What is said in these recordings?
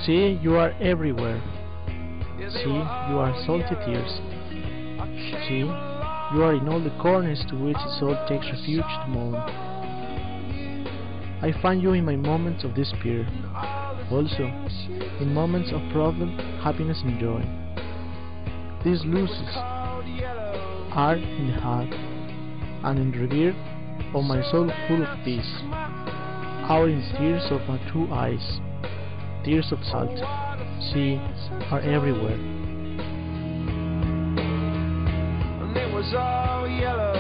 See, you are everywhere. See, you are salty tears. See, you are in all the corners to which the soul takes refuge to moan. I find you in my moments of despair, also in moments of problem, happiness and joy. These losses are in the heart, and in the reverie of my soul full of peace, are in tears of my true eyes, tears of salt, see, are everywhere. And it was all yellow.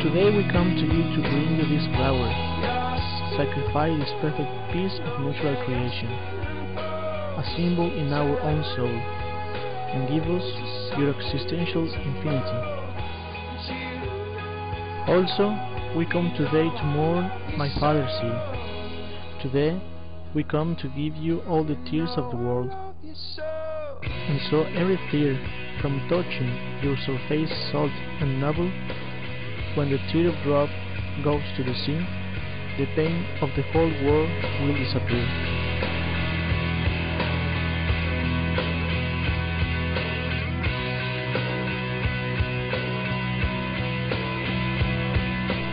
Today we come to you to bring you this flower, sacrifice this perfect piece of natural creation, a symbol in our own soul, and give us your existential infinity. Also, we come today to mourn my father's sea. Today, we come to give you all the tears of the world. And so every tear, from touching your surface salt and noble, when the tear drop goes to the sea, the pain of the whole world will disappear.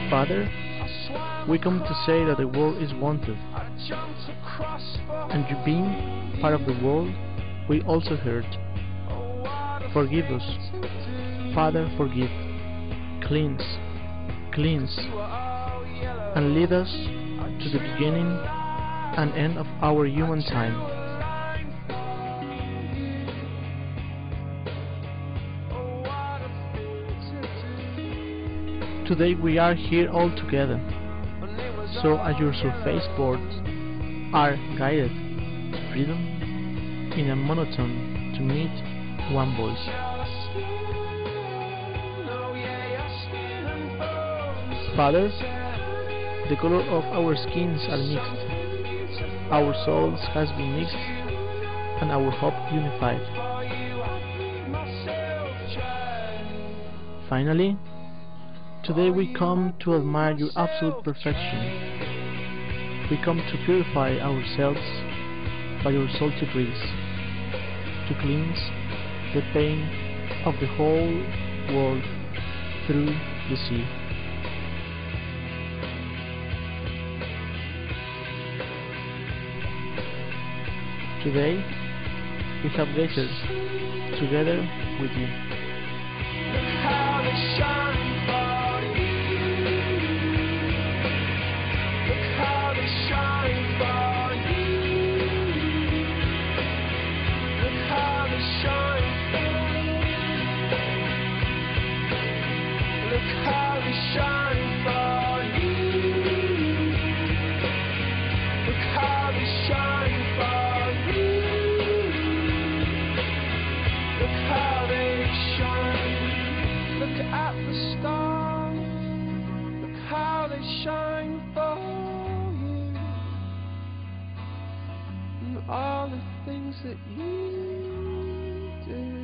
Father, we come to say that the world is wanted, and you being part of the world, we also hurt. Forgive us, Father, forgive, cleanse, cleanse, and lead us to the beginning and end of our human time. Today we are here all together, so as your surface boards are guided to freedom in a monotone to meet one voice. Father, the color of our skins are mixed, our souls has been mixed, and our hope unified. Finally, today we come to admire your absolute perfection. We come to purify ourselves by your salty breeze, to cleanse the pain of the whole world through the sea. Today we have gathered together with you. How they shine for you. Look how they shine for you. Look how they shine for you. Look how they shine for you. Look how they shine for you. Look how they shine. Look at the stars. Look how they shine for you. And all the things that you do.